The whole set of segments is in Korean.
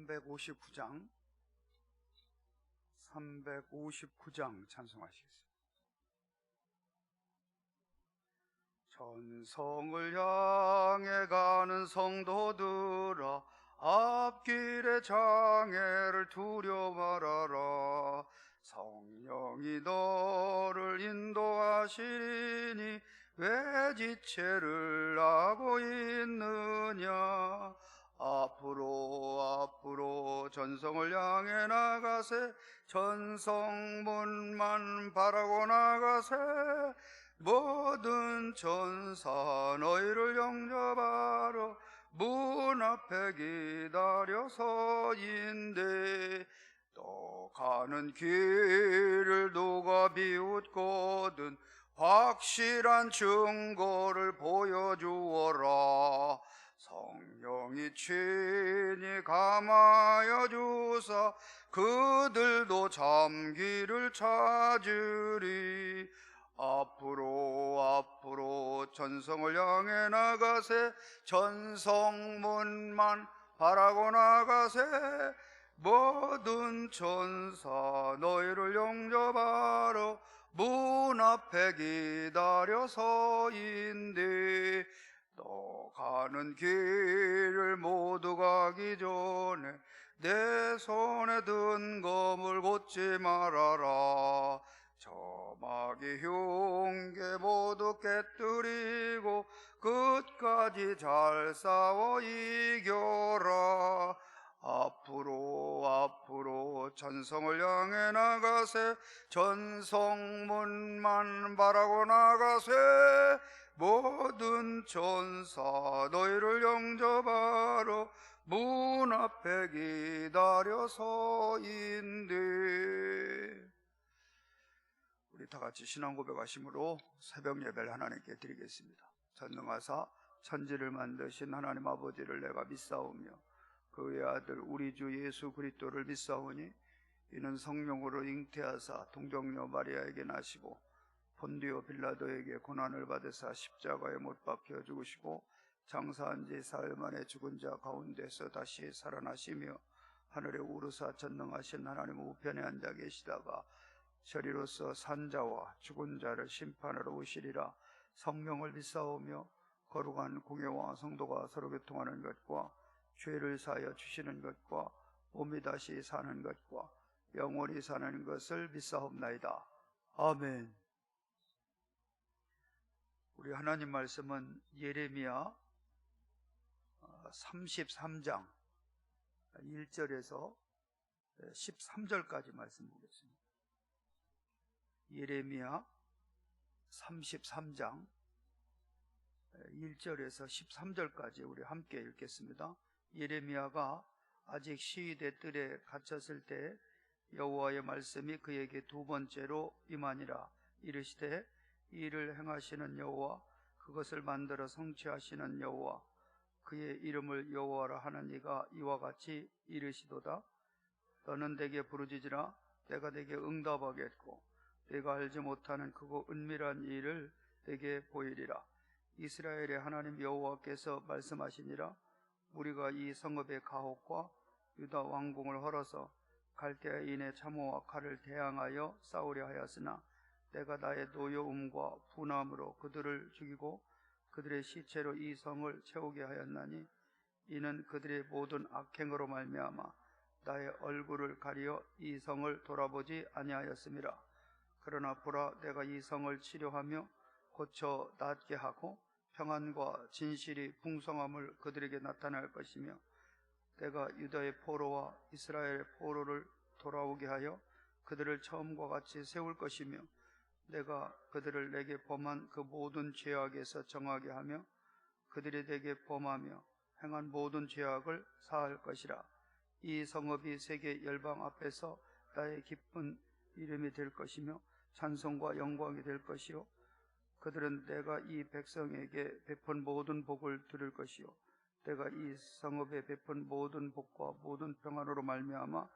359장 찬송하시겠습니다. 전성을 향해 가는 성도들아, 앞길의 장애를 두려워 말아라. 성령이 너를 인도하시리니 왜 지체를 하고 있느냐. 앞으로 전성을 향해 나가세. 전성문만 바라고 나가세. 모든 천사 너희를 영접하러 문 앞에 기다려서인데, 또 가는 길을 누가 비웃거든 확실한 증거를 보여주어라. 성령이 친히 감하여 주사 그들도 잠기를 찾으리. 앞으로 전성을 향해 나가세. 전성문만 바라고 나가세. 모든 천사 너희를 영접하러 문 앞에 기다려서인데, 또 가는 길을 모두 가기 전에 내 손에 든 검을 곧지 말아라. 저 마귀 흉계 모두 깨뜨리고 끝까지 잘 싸워 이겨라. 앞으로 전성을 향해 나가세. 전성문만 바라고 나가세. 모든 천사 너희를 영접하러 문 앞에 기다려서인데. 우리 다 같이 신앙 고백하심으로 새벽 예배를 하나님께 드리겠습니다. 전능하사 천지를 만드신 하나님 아버지를 내가 믿사오며 그의 아들 우리 주 예수 그리스도를 믿사오니, 이는 성령으로 잉태하사 동정녀 마리아에게 나시고 본디오 빌라도에게 고난을 받으사 십자가에 못 박혀 죽으시고 장사한 지 사흘 만에 죽은 자 가운데서 다시 살아나시며 하늘에 오르사 전능하신 하나님 우편에 앉아 계시다가 저리로서 산자와 죽은 자를 심판하러 오시리라. 성령을 믿사오며 거룩한 공회와 성도가 서로 교통하는 것과 죄를 사하여 주시는 것과 몸이 다시 사는 것과 영원히 사는 것을 믿사옵나이다. 아멘. 우리 하나님 말씀은 예레미야 33장 1절에서 13절까지 말씀 보겠습니다. 예레미야 33장 1절에서 13절까지 우리 함께 읽겠습니다. 예레미야가 아직 시위대 뜰에 갇혔을 때 여호와의 말씀이 그에게 두 번째로 임하니라. 이르시되 이 일을 행하시는 여호와, 그것을 만들어 성취하시는 여호와, 그의 이름을 여호와라 하는 이가 이와 같이 이르시도다. 너는 내게 부르짖으라. 내가 내게 응답하겠고 내가 알지 못하는 크고 은밀한 일을 내게 보이리라. 이스라엘의 하나님 여호와께서 말씀하시니라. 우리가 이 성읍의 가옥과 유다 왕궁을 헐어서 갈대아인의 참호와 칼을 대항하여 싸우려 하였으나, 내가 나의 노여움과 분함으로 그들을 죽이고 그들의 시체로 이 성을 채우게 하였나니, 이는 그들의 모든 악행으로 말미암아 나의 얼굴을 가리어 이 성을 돌아보지 아니하였음이라. 그러나 보라, 내가 이 성을 치료하며 고쳐 낫게 하고 평안과 진실이 풍성함을 그들에게 나타낼 것이며, 내가 유다의 포로와 이스라엘의 포로를 돌아오게 하여 그들을 처음과 같이 세울 것이며, 내가 그들을 내게 범한 그 모든 죄악에서 정하게 하며 그들이 내게 범하며 행한 모든 죄악을 사할 것이라. 이 성읍이 세계 열방 앞에서 나의 기쁜 이름이 될 것이며 찬송과 영광이 될 것이요, 그들은 내가 이 백성에게 베푼 모든 복을 들을 것이요, 내가 이 성읍에 베푼 모든 복과 모든 평안으로 말미암아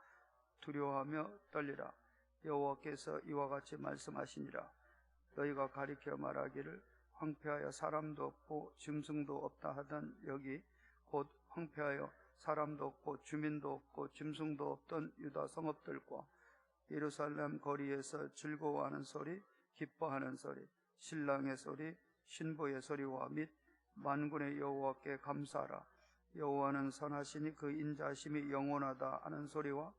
두려워하며 떨리라. 여호와께서 이와 같이 말씀하시니라. 너희가 가리켜 말하기를 황폐하여 사람도 없고 짐승도 없다 하던 여기 곧 황폐하여 사람도 없고 주민도 없고 짐승도 없던 유다 성읍들과 예루살렘 거리에서 즐거워하는 소리, 기뻐하는 소리, 신랑의 소리, 신부의 소리와 및 만군의 여호와께 감사하라. 여호와는 선하시니 그 인자심이 영원하다 하는 소리와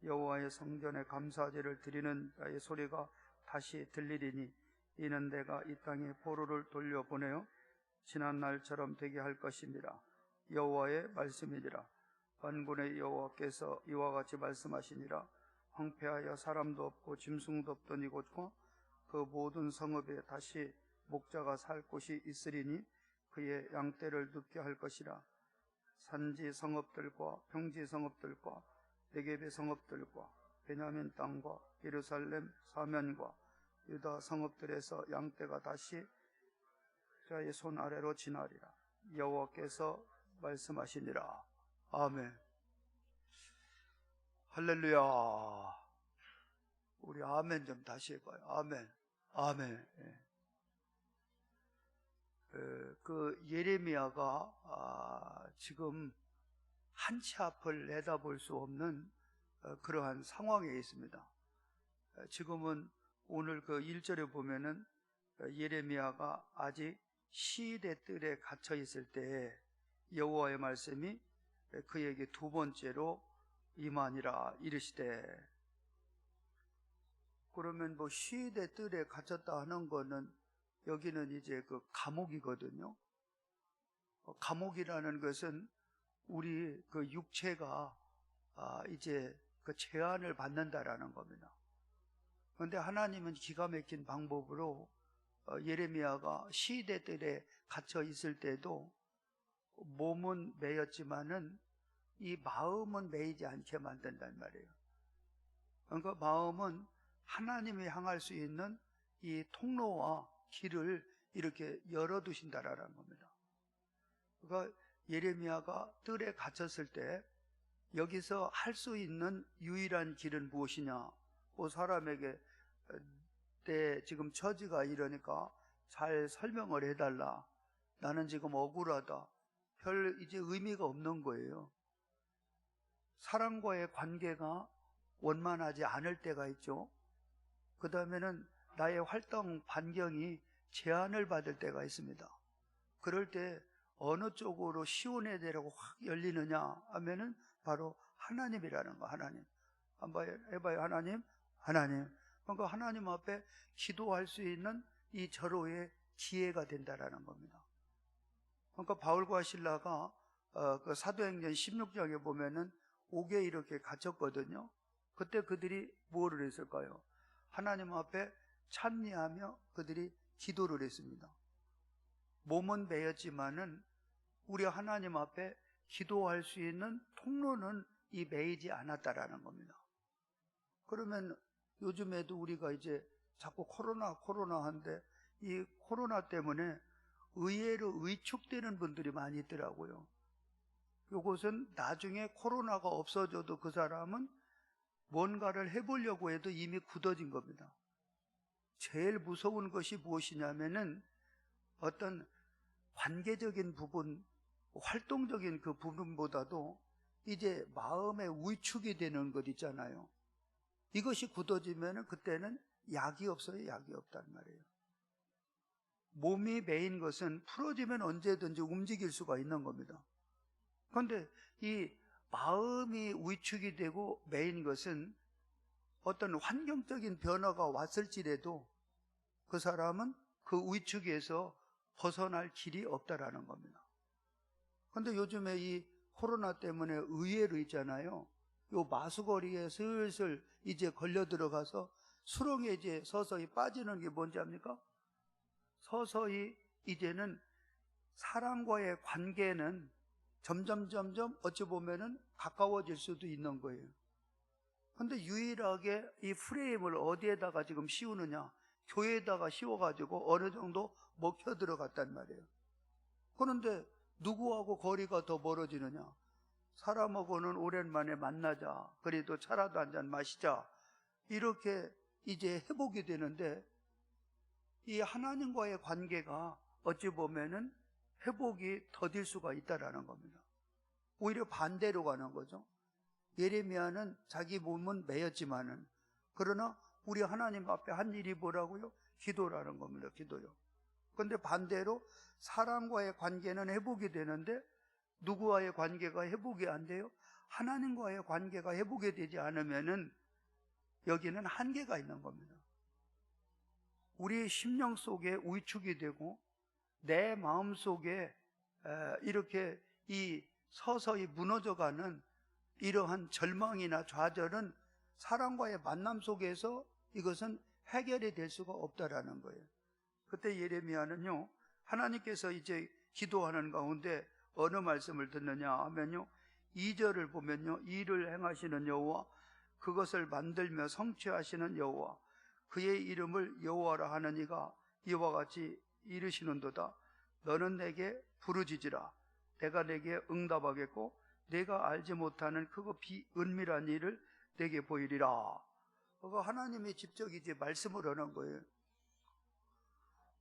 여호와의 성전에 감사제를 드리는 자의 소리가 다시 들리리니 이는 내가 이 땅에 포로를 돌려보내어 지난 날처럼 되게 할 것입니다. 여호와의 말씀이니라. 만군의 여호와께서 이와 같이 말씀하시니라. 황폐하여 사람도 없고 짐승도 없던 이곳과 그 모든 성읍에 다시 목자가 살 곳이 있으리니 그의 양떼를 눕게 할 것이라. 산지 성읍들과 평지 성읍들과 네겝의 성읍들과 베냐민 땅과 예루살렘 사면과 유다 성읍들에서 양떼가 다시 자의 손 아래로 지나리라. 여호와께서 말씀하시니라. 아멘. 할렐루야. 우리 아멘 좀 다시 해봐요. 아멘. 아멘. 그 예레미야가 지금 한치 앞을 내다볼 수 없는 그러한 상황에 있습니다. 지금은 오늘 그 1절에 보면은 예레미야가 아직 시대 뜰에 갇혀 있을 때에 여호와의 말씀이 그에게 두 번째로 임하니라 이르시되, 그러면 뭐 시대 뜰에 갇혔다 하는 거는 여기는 이제 그 감옥이거든요. 감옥이라는 것은 우리 그 육체가 이제 그 제한을 받는다라는 겁니다. 그런데 하나님은 기가 막힌 방법으로 예레미야가 시대 뜰에 갇혀 있을 때도 몸은 매였지만은 이 마음은 매이지 않게 만든단 말이에요. 그러니까 마음은 하나님이 향할 수 있는 이 통로와 길을 이렇게 열어두신다라는 겁니다. 그러니까 예레미야가 뜰에 갇혔을 때 여기서 할 수 있는 유일한 길은 무엇이냐? 그 사람에게 내 지금 처지가 이러니까 잘 설명을 해달라. 나는 지금 억울하다. 별 이제 의미가 없는 거예요. 사람과의 관계가 원만하지 않을 때가 있죠. 그 다음에는 나의 활동 반경이 제한을 받을 때가 있습니다. 그럴 때 어느 쪽으로 시온의 대로가 확 열리느냐 하면은 바로 하나님이라는 거. 하나님. 한번 해봐요. 하나님. 하나님. 그러니까 하나님 앞에 기도할 수 있는 이 절호의 기회가 된다라는 겁니다. 그러니까 바울과 실라가 그 사도행전 16장에 보면은 옥에 이렇게 갇혔거든요. 그때 그들이 뭐를 했을까요? 하나님 앞에 찬미하며 그들이 기도를 했습니다. 몸은 매였지만은 우리 하나님 앞에 기도할 수 있는 통로는 이 매이지 않았다라는 겁니다. 그러면 요즘에도 우리가 이제 자꾸 코로나 한데 이 코로나 때문에 의외로 위축되는 분들이 많이 있더라고요. 이것은 나중에 코로나가 없어져도 그 사람은 뭔가를 해보려고 해도 이미 굳어진 겁니다. 제일 무서운 것이 무엇이냐면은 어떤 관계적인 부분, 활동적인 그 부분보다도 이제 마음의 위축이 되는 것 있잖아요. 이것이 굳어지면은 그때는 약이 없어요. 약이 없단 말이에요. 몸이 매인 것은 풀어지면 언제든지 움직일 수가 있는 겁니다. 그런데 이 마음이 위축이 되고 매인 것은 어떤 환경적인 변화가 왔을지라도 그 사람은 그 위축에서 벗어날 길이 없다라는 겁니다. 그런데 요즘에 이 코로나 때문에 의외로 있잖아요. 요 마수거리에 슬슬 이제 걸려 들어가서 수렁에 이제 서서히 빠지는 게 뭔지 압니까? 서서히 이제는 사람과의 관계는 점점 어찌 보면은 가까워질 수도 있는 거예요. 근데 유일하게 이 프레임을 어디에다가 지금 씌우느냐? 교회에다가 씌워가지고 어느 정도 먹혀 들어갔단 말이에요. 그런데 누구하고 거리가 더 멀어지느냐? 사람하고는 오랜만에 만나자. 그래도 차라도 한잔 마시자. 이렇게 이제 회복이 되는데 이 하나님과의 관계가 어찌 보면은 회복이 더딜 수가 있다라는 겁니다. 오히려 반대로 가는 거죠. 예레미야는 자기 몸은 매였지만은, 그러나 우리 하나님 앞에 한 일이 뭐라고요? 기도라는 겁니다. 기도요. 그런데 반대로 사람과의 관계는 회복이 되는데 누구와의 관계가 회복이 안 돼요? 하나님과의 관계가 회복이 되지 않으면은 여기는 한계가 있는 겁니다. 우리의 심령 속에 위축이 되고 내 마음 속에 이렇게 이 서서히 무너져가는 이러한 절망이나 좌절은 사람과의 만남 속에서 이것은 해결이 될 수가 없다라는 거예요. 그때 예레미야는요, 하나님께서 이제 기도하는 가운데 어느 말씀을 듣느냐 하면요, 2절을 보면요, 이를 행하시는 여호와, 그것을 만들며 성취하시는 여호와, 그의 이름을 여호와라 하는 이가 이와 같이 이르시는도다. 너는 내게 부르짖으라. 내가 내게 응답하겠고 내가 알지 못하는 크고 비은밀한 일을 내게 보이리라. 그거 하나님이 직접 이제 말씀을 하는 거예요.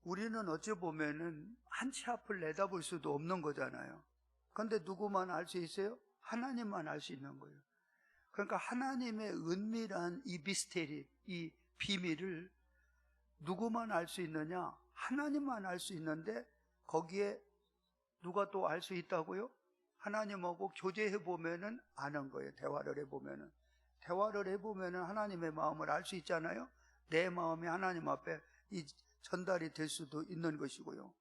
우리는 어찌 보면은 한 치 앞을 내다볼 수도 없는 거잖아요. 그런데 누구만 알 수 있어요? 하나님만 알 수 있는 거예요. 그러니까 하나님의 은밀한 이 미스테리, 이 비밀을 누구만 알 수 있느냐? 하나님만 알 수 있는데 거기에 누가 또 알 수 있다고요? 하나님하고 교제해 보면은 아는 거예요. 대화를 해보면은. 대화를 해보면은 하나님의 마음을 알 수 있잖아요. 내 마음이 하나님 앞에 이 전달이 될 수도 있는 것이고요.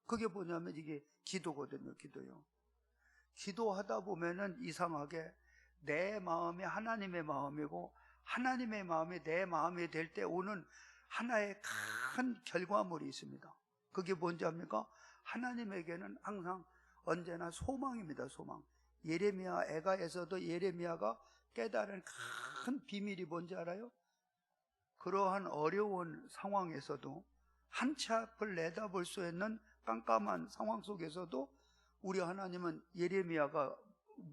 그게 뭐냐면 이게 기도거든요. 기도요. 기도하다 보면은 이상하게 내 마음이 하나님의 마음이고 하나님의 마음이 내 마음이 될 때 오는 하나의 큰 결과물이 있습니다. 그게 뭔지 압니까? 하나님에게는 항상 언제나 소망입니다. 소망. 예레미야 애가에서도 예레미야가 깨달은 큰 비밀이 뭔지 알아요? 그러한 어려운 상황에서도 한 치 앞을 내다볼 수 있는 깜깜한 상황 속에서도 우리 하나님은 예레미야가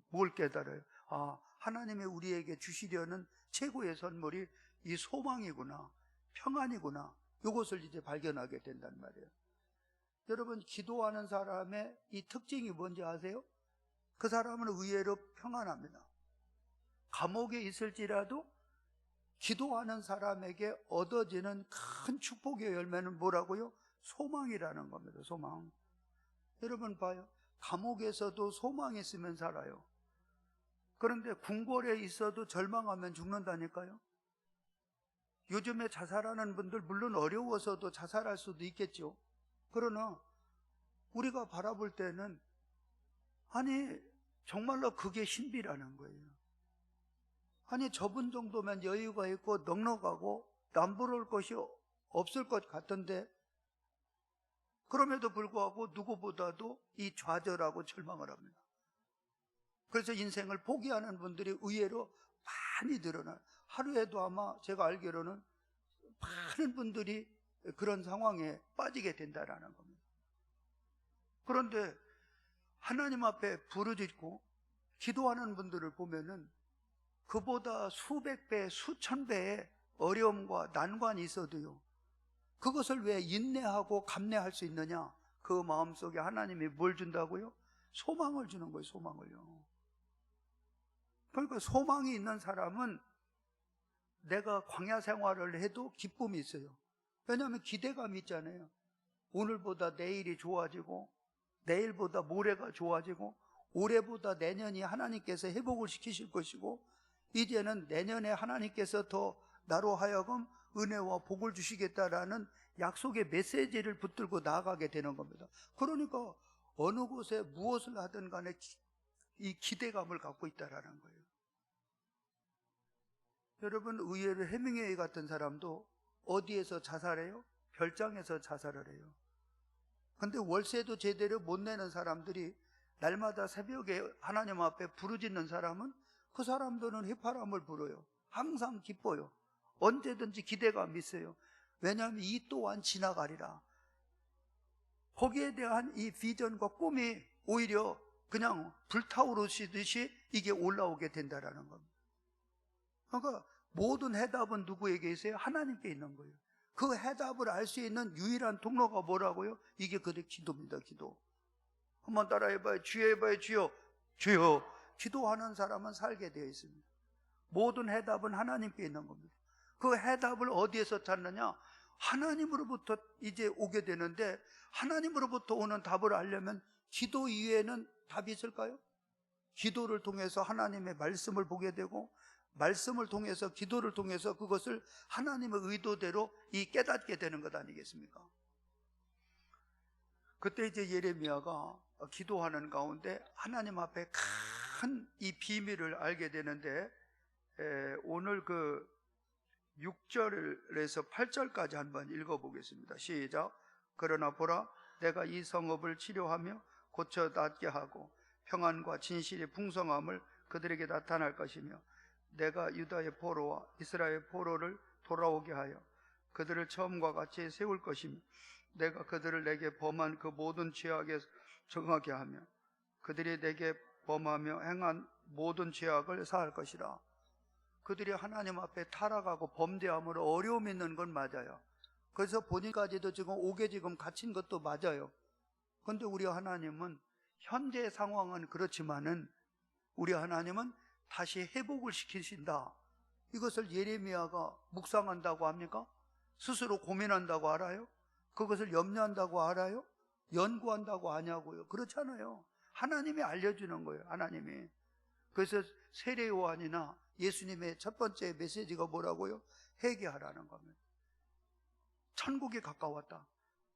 뭘 깨달아요? 아, 하나님이 우리에게 주시려는 최고의 선물이 이 소망이구나, 평안이구나, 이것을 이제 발견하게 된단 말이에요. 여러분, 기도하는 사람의 이 특징이 뭔지 아세요? 그 사람은 의외로 평안합니다. 감옥에 있을지라도 기도하는 사람에게 얻어지는 큰 축복의 열매는 뭐라고요? 소망이라는 겁니다. 소망. 여러분 봐요. 감옥에서도 소망이 있으면 살아요. 그런데 궁궐에 있어도 절망하면 죽는다니까요. 요즘에 자살하는 분들 물론 어려워서도 자살할 수도 있겠죠. 그러나 우리가 바라볼 때는 아니 정말로 그게 신비라는 거예요. 아니 저분 정도면 여유가 있고 넉넉하고 남부러울 것이 없을 것 같던데 그럼에도 불구하고 누구보다도 이 좌절하고 절망을 합니다. 그래서 인생을 포기하는 분들이 의외로 많이 늘어나요. 하루에도 아마 제가 알기로는 많은 분들이 그런 상황에 빠지게 된다는 겁니다. 그런데 하나님 앞에 부르짖고 기도하는 분들을 보면은 그보다 수백 배, 수천 배의 어려움과 난관이 있어도요, 그것을 왜 인내하고 감내할 수 있느냐? 그 마음속에 하나님이 뭘 준다고요? 소망을 주는 거예요. 소망을요. 그러니까 소망이 있는 사람은 내가 광야 생활을 해도 기쁨이 있어요. 왜냐하면 기대감이 있잖아요. 오늘보다 내일이 좋아지고 내일보다 모레가 좋아지고 올해보다 내년이 하나님께서 회복을 시키실 것이고 이제는 내년에 하나님께서 더 나로 하여금 은혜와 복을 주시겠다라는 약속의 메시지를 붙들고 나아가게 되는 겁니다. 그러니까 어느 곳에 무엇을 하든 간에 이 기대감을 갖고 있다라는 거예요. 여러분, 의외로 해밍웨이 같은 사람도 어디에서 자살해요? 별장에서 자살을 해요. 근데 월세도 제대로 못 내는 사람들이 날마다 새벽에 하나님 앞에 부르짖는 사람은 그 사람들은 휘파람을 불어요. 항상 기뻐요. 언제든지 기대감이 있어요. 왜냐하면 이 또한 지나가리라. 거기에 대한 이 비전과 꿈이 오히려 그냥 불타오르시듯이 이게 올라오게 된다라는 겁니다. 그러니까 모든 해답은 누구에게 있어요? 하나님께 있는 거예요. 그 해답을 알 수 있는 유일한 통로가 뭐라고요? 이게 그의 기도입니다. 기도. 한번 따라해봐요. 주여 해봐요. 주여. 주여 기도하는 사람은 살게 되어 있습니다. 모든 해답은 하나님께 있는 겁니다. 그 해답을 어디에서 찾느냐? 하나님으로부터 이제 오게 되는데, 하나님으로부터 오는 답을 알려면 기도 이외에는 답이 있을까요? 기도를 통해서 하나님의 말씀을 보게 되고, 말씀을 통해서, 기도를 통해서 그것을 하나님의 의도대로 깨닫게 되는 것 아니겠습니까? 그때 이제 예레미야가 기도하는 가운데 하나님 앞에 큰 이 비밀을 알게 되는데, 오늘 그 6절에서 8절까지 한번 읽어보겠습니다. 시작. 그러나 보라, 내가 이 성읍을 치료하며 고쳐 낫게 하고 평안과 진실의 풍성함을 그들에게 나타날 것이며, 내가 유다의 포로와 이스라엘 포로를 돌아오게 하여 그들을 처음과 같이 세울 것이며, 내가 그들을 내게 범한 그 모든 죄악에 정하게 하며 그들이 내게 범하며 행한 모든 죄악을 사할 것이라. 그들이 하나님 앞에 타락하고 범죄함으로 어려움이 있는 건 맞아요. 그래서 본인까지도 지금 옥에 지금 갇힌 것도 맞아요. 그런데 우리 하나님은, 현재 상황은 그렇지만은 우리 하나님은 다시 회복을 시키신다. 이것을 예레미야가 묵상한다고 합니까? 스스로 고민한다고 알아요? 그것을 염려한다고 알아요? 연구한다고 아냐고요? 그렇잖아요. 하나님이 알려주는 거예요. 하나님이. 그래서 세례 요한이나 예수님의 첫 번째 메시지가 뭐라고요? 회개하라는 겁니다. 천국이 가까웠다.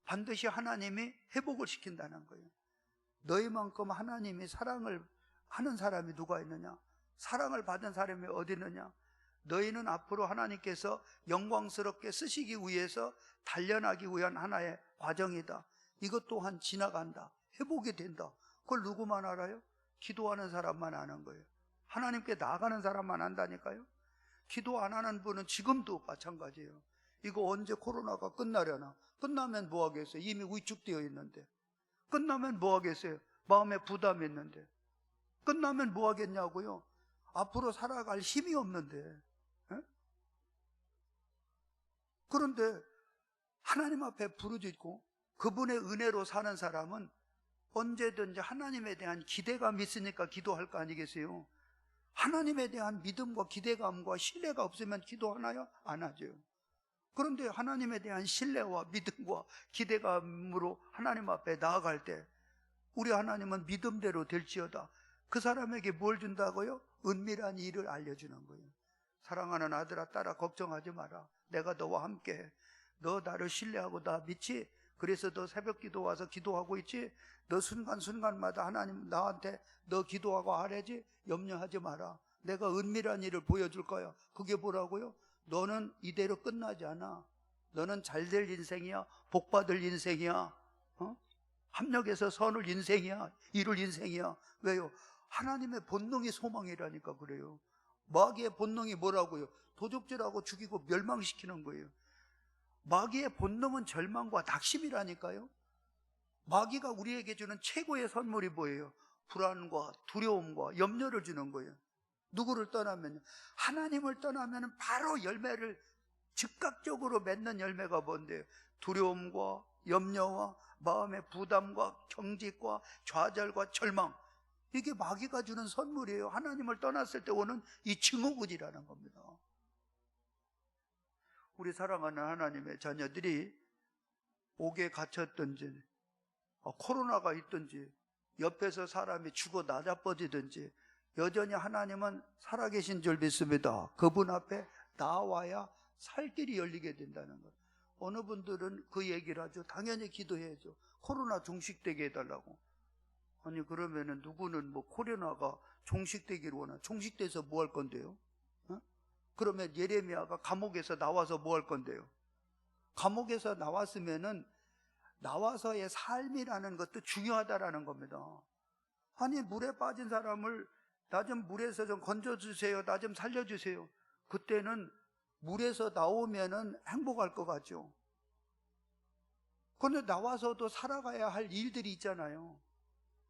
반드시 하나님이 회복을 시킨다는 거예요. 너희만큼 하나님이 사랑을 하는 사람이 누가 있느냐? 사랑을 받은 사람이 어디 있느냐? 너희는 앞으로 하나님께서 영광스럽게 쓰시기 위해서 단련하기 위한 하나의 과정이다. 이것 또한 지나간다. 회복이 된다. 그걸 누구만 알아요? 기도하는 사람만 아는 거예요. 하나님께 나아가는 사람만 안다니까요. 기도 안 하는 분은 지금도 마찬가지예요. 이거 언제 코로나가 끝나려나? 끝나면 뭐 하겠어요? 이미 위축되어 있는데. 끝나면 뭐 하겠어요? 마음에 부담이 있는데. 끝나면 뭐 하겠냐고요? 앞으로 살아갈 힘이 없는데. 에? 그런데 하나님 앞에 부르짖고 그분의 은혜로 사는 사람은 언제든지 하나님에 대한 기대감이 있으니까 기도할 거 아니겠어요? 하나님에 대한 믿음과 기대감과 신뢰가 없으면 기도하나요? 안 하죠. 그런데 하나님에 대한 신뢰와 믿음과 기대감으로 하나님 앞에 나아갈 때 우리 하나님은 믿음대로 될지어다. 그 사람에게 뭘 준다고요? 은밀한 일을 알려주는 거예요. 사랑하는 아들아, 딸아, 걱정하지 마라. 내가 너와 함께. 너 나를 신뢰하고 나 믿지? 그래서 너 새벽 기도 와서 기도하고 있지? 너 순간순간마다 하나님 나한테 너 기도하고 하래지? 염려하지 마라. 내가 은밀한 일을 보여줄 거야. 그게 뭐라고요? 너는 이대로 끝나지 않아. 너는 잘될 인생이야. 복받을 인생이야. 합력해서 선을 인생이야. 이룰 인생이야. 왜요? 하나님의 본능이 소망이라니까 그래요. 마귀의 본능이 뭐라고요? 도적질하고 죽이고 멸망시키는 거예요. 마귀의 본능은 절망과 낙심이라니까요. 마귀가 우리에게 주는 최고의 선물이 뭐예요? 불안과 두려움과 염려를 주는 거예요. 누구를 떠나면요? 하나님을 떠나면 바로 열매를 즉각적으로 맺는 열매가 뭔데요? 두려움과 염려와 마음의 부담과 경직과 좌절과 절망. 이게 마귀가 주는 선물이에요. 하나님을 떠났을 때 오는 이 증오군이라는 겁니다. 우리 사랑하는 하나님의 자녀들이 옥에 갇혔든지 코로나가 있든지 옆에서 사람이 죽어 나자빠지든지 여전히 하나님은 살아계신 줄 믿습니다. 그분 앞에 나와야 살 길이 열리게 된다는 것. 어느 분들은 그 얘기를 하죠. 당연히 기도해야죠. 코로나 종식되게 해달라고. 아니 그러면은 누구는 뭐 코로나가 종식되기를 원하. 종식돼서 뭐 할 건데요? 그러면 예레미야가 감옥에서 나와서 뭐 할 건데요? 감옥에서 나왔으면은 나와서의 삶이라는 것도 중요하다라는 겁니다. 아니 물에 빠진 사람을 나 좀 물에서 좀 건져주세요. 나 좀 살려주세요. 그때는 물에서 나오면은 행복할 것 같죠. 그런데 나와서도 살아가야 할 일들이 있잖아요.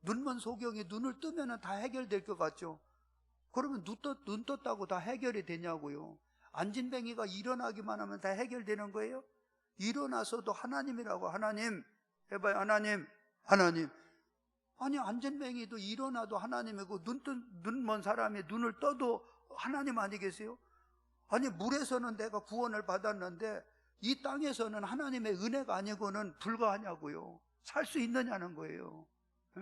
눈먼 소경이 눈을 뜨면은 다 해결될 것 같죠. 그러면 눈 떴다고 다 해결이 되냐고요. 안진뱅이가 일어나기만 하면 다 해결되는 거예요? 일어나서도 하나님이라고. 하나님 해봐요. 하나님. 아니 안전뱅이도 일어나도 하나님이고 눈먼 사람이 눈을 떠도 하나님 아니겠어요? 아니 물에서는 내가 구원을 받았는데 이 땅에서는 하나님의 은혜가 아니고는 불가하냐고요. 살 수 있느냐는 거예요. 에?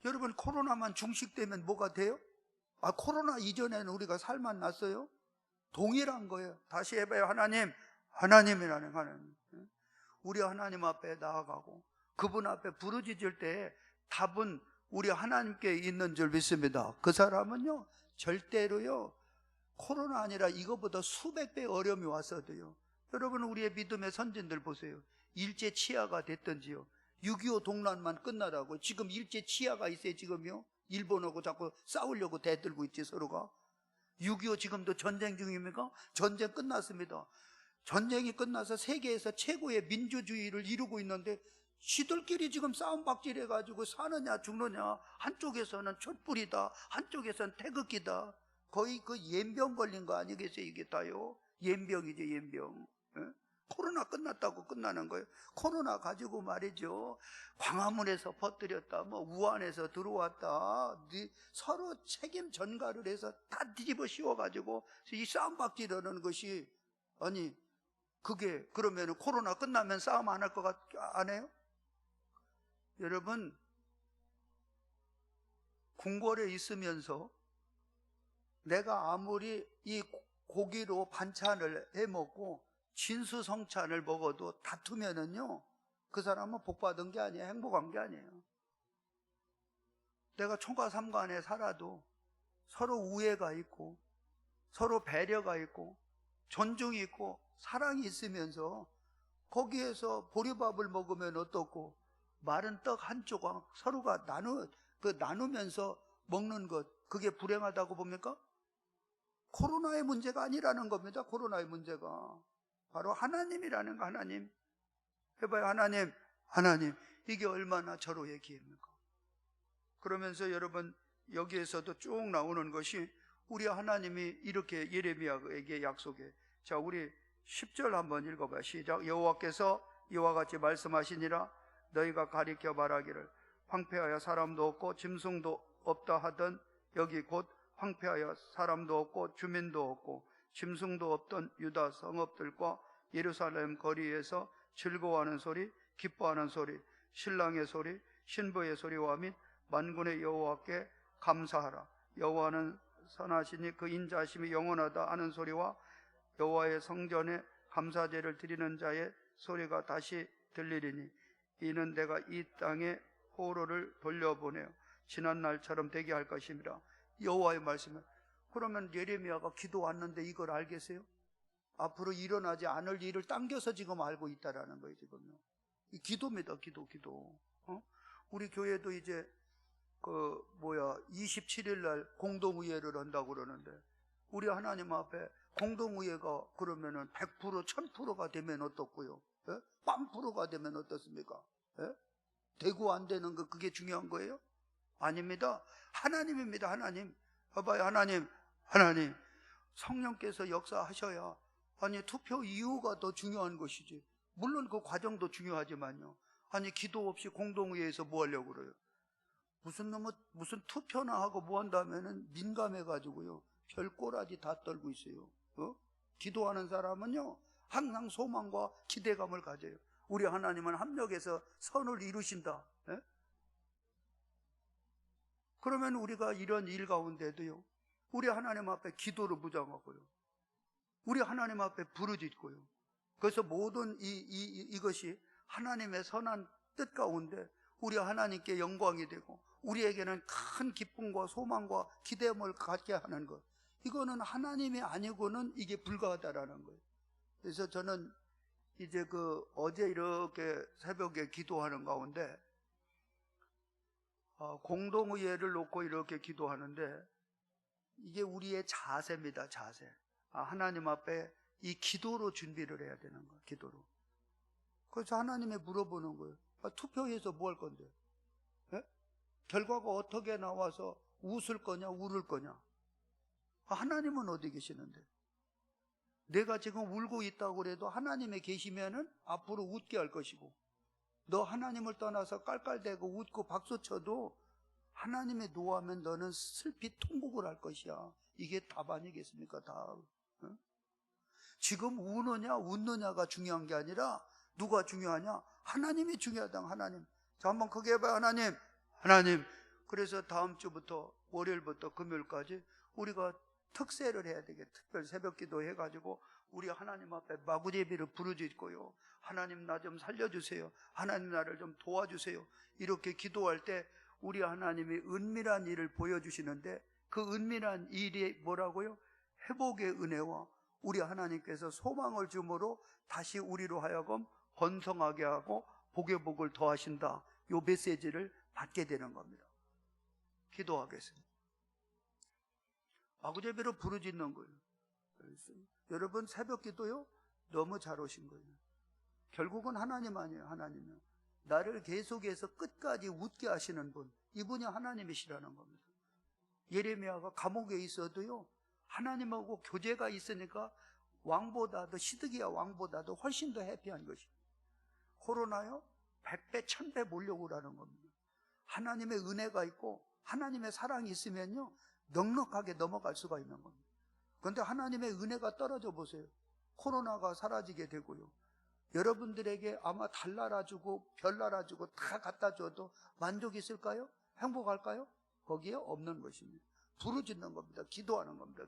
여러분 코로나만 중식되면 뭐가 돼요? 코로나 이전에는 우리가 살만 났어요? 동일한 거예요. 다시 해봐요. 하나님이라는 하나님. 우리 하나님 앞에 나아가고 그분 앞에 부르짖을 때 답은 우리 하나님께 있는 줄 믿습니다. 그 사람은요 절대로요 코로나 아니라 이거보다 수백 배 어려움이 왔어도요. 여러분 우리의 믿음의 선진들 보세요. 일제 치하가 됐던지요. 6.25 동란만 끝나라고 지금 일제 치하가 있어요. 지금요 일본하고 자꾸 싸우려고 대들고 있지 서로가. 6.25 지금도 전쟁 중입니까? 전쟁 끝났습니다. 전쟁이 끝나서 세계에서 최고의 민주주의를 이루고 있는데 시들끼리 지금 싸움박질 해가지고 사느냐 죽느냐, 한쪽에서는 촛불이다, 한쪽에서는 태극기다. 거의 그 옌병 걸린 거 아니겠어요? 이게 다요 옌병이죠. 옌병. 코로나 끝났다고 끝나는 거예요. 코로나 가지고 말이죠 광화문에서 퍼뜨렸다, 뭐 우한에서 들어왔다, 서로 책임 전가를 해서 다 뒤집어 씌워가지고 이 싸움박질하는 것이, 아니 그게 그러면 코로나 끝나면 싸움 안 할 것 안 해요? 여러분 궁궐에 있으면서 내가 아무리 이 고기로 반찬을 해 먹고 진수성찬을 먹어도 다투면은요 그 사람은 복받은 게 아니에요. 행복한 게 아니에요. 내가 총과삼관에 살아도 서로 우애가 있고 서로 배려가 있고 존중이 있고 사랑이 있으면서 거기에서 보리밥을 먹으면 어떻고 마른 떡 한 조각 서로가 나누면서 먹는 것, 그게 불행하다고 봅니까? 코로나의 문제가 아니라는 겁니다. 코로나의 문제가 바로 하나님이라는 거. 하나님 해봐요. 하나님 이게 얼마나 절호의 기회입니까? 그러면서 여러분 여기에서도 쭉 나오는 것이 우리 하나님이 이렇게 예레미야에게 약속해. 자, 우리 10절 한번 읽어봐요. 시작. 여호와께서 이와 같이 말씀하시니라. 너희가 가리켜 말하기를 황폐하여 사람도 없고 짐승도 없다 하던 여기 곧 황폐하여 사람도 없고 주민도 없고 짐승도 없던 유다 성읍들과 예루살렘 거리에서 즐거워하는 소리, 기뻐하는 소리, 신랑의 소리, 신부의 소리와 및 만군의 여호와께 감사하라. 여호와는 선하시니 그 인자하심이 영원하다 하는 소리와 여호와의 성전에 감사제를 드리는 자의 소리가 다시 들리리니 이는 내가 이 땅에 포로를 돌려보내어 지난 날처럼 되게 할 것입니다. 여호와의 말씀은. 그러면 예레미야가 기도 왔는데 이걸 알겠어요? 앞으로 일어나지 않을 일을 당겨서 지금 알고 있다라는 거예요. 지금요. 이 기도입니다. 기도. 우리 교회도 이제 27일 날 공동의회를 한다고 그러는데 우리 하나님 앞에 공동의회가 그러면은 100% 1000%가 되면 어떻고요? 예? 0%가 되면 어떻습니까? 예? 되고 안 되는 거 그게 중요한 거예요? 아닙니다. 하나님입니다. 하나님. 봐봐요. 하나님. 성령께서 역사하셔야, 아니 투표 이유가 더 중요한 것이지. 물론 그 과정도 중요하지만요. 아니 기도 없이 공동의회에서 뭐 하려고 그래요? 무슨 투표나 하고 뭐 한다면은 민감해가지고요 별꼬라지 다 떨고 있어요. 기도하는 사람은요 항상 소망과 기대감을 가져요. 우리 하나님은 합력해서 선을 이루신다. 예? 그러면 우리가 이런 일 가운데도요 우리 하나님 앞에 기도를 무장하고요 우리 하나님 앞에 부르짖고요. 그래서 모든 이것이 하나님의 선한 뜻 가운데 우리 하나님께 영광이 되고 우리에게는 큰 기쁨과 소망과 기대감을 갖게 하는 것, 이거는 하나님이 아니고는 이게 불가하다라는 거예요. 그래서 저는 이제 어제 이렇게 새벽에 기도하는 가운데 공동의회를 놓고 이렇게 기도하는데 이게 우리의 자세입니다. 자세. 하나님 앞에 이 기도로 준비를 해야 되는 거예요. 기도로. 그래서 하나님에 물어보는 거예요. 투표해서 뭐 할 건데? 예? 결과가 어떻게 나와서 웃을 거냐 울을 거냐? 하나님은 어디 계시는데? 내가 지금 울고 있다고 해도 하나님에 계시면은 앞으로 웃게 할 것이고, 너 하나님을 떠나서 깔깔대고 웃고 박수쳐도 하나님의 노하면 너는 슬피 통곡을 할 것이야. 이게 답 아니겠습니까? 답. 응? 지금 우느냐 웃느냐가 중요한 게 아니라 누가 중요하냐? 하나님이 중요하다. 하나님. 자, 한번 크게 해봐요. 하나님. 하나님. 그래서 다음 주부터 월요일부터 금요일까지 우리가 특세를 해야 되겠다. 특별 새벽 기도 해가지고 우리 하나님 앞에 마구제비를 부르짖고요. 하나님 나 좀 살려주세요. 하나님 나를 좀 도와주세요. 이렇게 기도할 때 우리 하나님이 은밀한 일을 보여주시는데 그 은밀한 일이 뭐라고요? 회복의 은혜와 우리 하나님께서 소망을 주므로 다시 우리로 하여금 번성하게 하고 복의 복을 더하신다. 이 메시지를 받게 되는 겁니다. 기도하겠습니다. 마구제비로 부르짖는 거예요. 여러분 새벽 기도요? 너무 잘 오신 거예요. 결국은 하나님 아니에요. 하나님은 나를 계속해서 끝까지 웃게 하시는 분, 이분이 하나님이시라는 겁니다. 예레미야가 감옥에 있어도요, 하나님하고 교제가 있으니까 왕보다도, 시드기야 왕보다도 훨씬 더 해피한 것이에요. 코로나요? 100배, 1000배 몰려오라는 겁니다. 하나님의 은혜가 있고 하나님의 사랑이 있으면요, 넉넉하게 넘어갈 수가 있는 겁니다. 그런데 하나님의 은혜가 떨어져 보세요. 코로나가 사라지게 되고요. 여러분들에게 아마 달 날아주고 별 날아주고 다 갖다 줘도 만족이 있을까요? 행복할까요? 거기에 없는 것입니다. 부르짖는 겁니다. 기도하는 겁니다.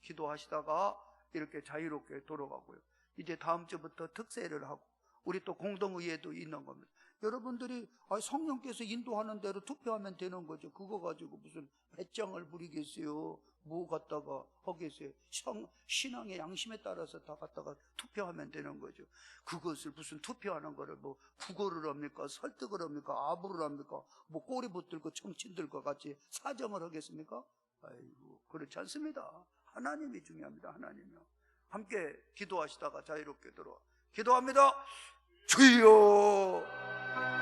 기도하시다가 이렇게 자유롭게 돌아가고요. 이제 다음 주부터 특세를 하고 우리 또 공동의회도 있는 겁니다. 여러분들이 성령께서 인도하는 대로 투표하면 되는 거죠. 그거 가지고 무슨 배짱을 부리겠어요? 뭐 갖다가 하겠어요? 신앙의 양심에 따라서 다 갖다가 투표하면 되는 거죠. 그것을 무슨 투표하는 거를 뭐 국어를 합니까? 설득을 합니까? 아부를 합니까? 뭐 꼬리 붙들고 정치인들과 같이 사정을 하겠습니까? 아이고, 그렇지 않습니다. 하나님이 중요합니다. 하나님이요. 함께 기도하시다가 자유롭게 들어와 기도합니다. 주여